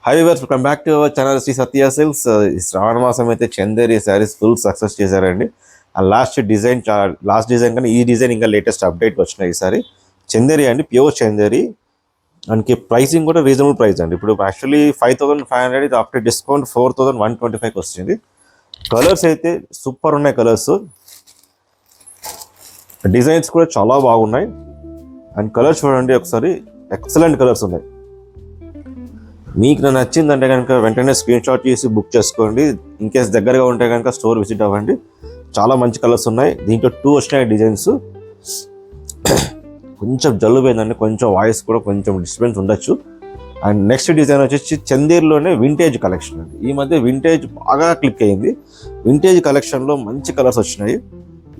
High viewers, welcome back to our channel Sri Satya silks. ఈ శ్రావణ మాసం అయితే చందేరి శారీస్ ఫుల్ సక్సెస్ చేశారండి. ఆ లాస్ట్ డిజైన్ కానీ ఈ డిజైన్ ఇంకా లేటెస్ట్ అప్డేట్ వచ్చినాయి. ఈసారి చందేరి అండి, ప్యూర్ చందేరి. దానికి ప్రైసింగ్ కూడా రీజనబుల్ ప్రైస్ అండి. ఇప్పుడు యాక్చువల్లీ 5500, ఇది ఆఫ్టర్ డిస్కౌంట్ 4125కి వస్తుంది. కలర్స్ అయితే సూపర్ ఉన్నాయి. కలర్స్ డిజైన్స్ కూడా చాలా బాగున్నాయి. అండ్ కలర్స్ చూడండి ఒకసారి, ఎక్సలెంట్ కలర్స్ ఉన్నాయి. మీకు నచ్చిందంటే కనుక వెంటనే స్క్రీన్ షాట్ చేసి బుక్ చేసుకోండి. ఇన్ కేస్ దగ్గరగా ఉంటే కనుక స్టోర్ విజిట్ అవ్వండి. చాలా మంచి కలర్స్ ఉన్నాయి. దీంట్లో 2 వచ్చినాయి డిజైన్స్. కొంచెం జల్లు పోయిందండి, కొంచెం వాయిస్ కూడా కొంచెం డిస్టర్బెన్స్ ఉండొచ్చు. అండ్ నెక్స్ట్ డిజైన్ వచ్చేసి చందేర్లోనే వింటేజ్ కలెక్షన్ అండి. ఈ మధ్య వింటేజ్ బాగా క్లిక్ అయ్యింది. వింటేజ్ కలెక్షన్లో మంచి కలర్స్ వచ్చినాయి.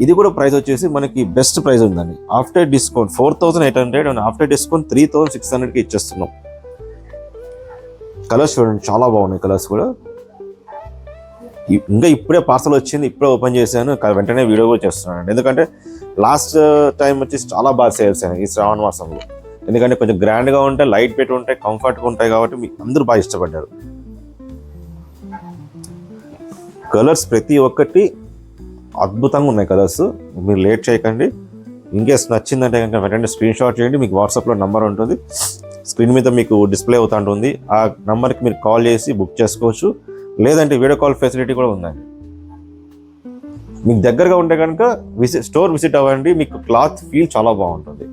ఇది కూడా ప్రైస్ వచ్చేసి మనకి బెస్ట్ ప్రైస్ ఉందండి. After discount 4800 and after discount 3600కి ఇచ్చేస్తున్నాం. కలర్స్ చూడండి, చాలా బాగున్నాయి కలర్స్ కూడా. ఇంకా ఇప్పుడే పార్సల్ వచ్చింది, ఇప్పుడే ఓపెన్ చేశాను, వెంటనే వీడియో కూడా చేస్తున్నాను. ఎందుకంటే లాస్ట్ టైం వచ్చేసి చాలా బాగా సేల్స్ అయినాయి ఈ శ్రావణ మాసంలో. ఎందుకంటే కొంచెం గ్రాండ్గా ఉంటాయి, లైట్ వెయిట్ ఉంటాయి, కంఫర్ట్గా ఉంటాయి కాబట్టి మీకు అందరూ బాగా ఇష్టపడ్డారు. కలర్స్ ప్రతి ఒక్కటి అద్భుతంగా ఉన్నాయి కలర్స్. మీరు లేట్ చేయకండి. ఇన్కేస్ నచ్చిందంటే కనుక వెంటనే స్క్రీన్ షాట్ చేయండి. మీకు వాట్సాప్లో నెంబర్ ఉంటుంది, స్క్రీన్ మీద మీకు డిస్ప్లే అవుతూ ఉంటుంది. ఆ నెంబర్కి మీరు కాల్ చేసి బుక్ చేసుకోవచ్చు. లేదంటే వీడియో కాల్ ఫెసిలిటీ కూడా ఉందండి. మీకు దగ్గరగా ఉంటే కనుక స్టోర్ విజిట్ అవ్వండి. మీకు క్లాత్ ఫీల్ చాలా బాగుంటుంది.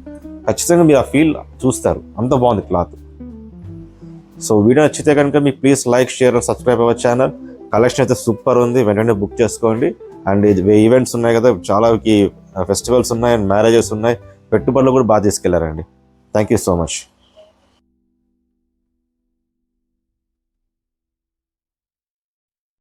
ఖచ్చితంగా మీరు ఆ ఫీల్ చూస్తారు, అంత బాగుంది క్లాత్. సో వీడియో నచ్చితే కనుక మీకు ప్లీజ్ లైక్, షేర్, సబ్స్క్రైబ్ అవ్వ ఛానల్. కలెక్షన్ అయితే సూపర్ ఉంది, వెంటనే బుక్ చేసుకోండి. అండ్ ఈవెంట్స్ ఉన్నాయి కదా, చాలా ఫెస్టివల్స్ ఉన్నాయి, అండ్ మ్యారేజెస్ ఉన్నాయి, పెట్టుబడులు కూడా బాగా తీసుకెళ్లారండి. Thank you so much.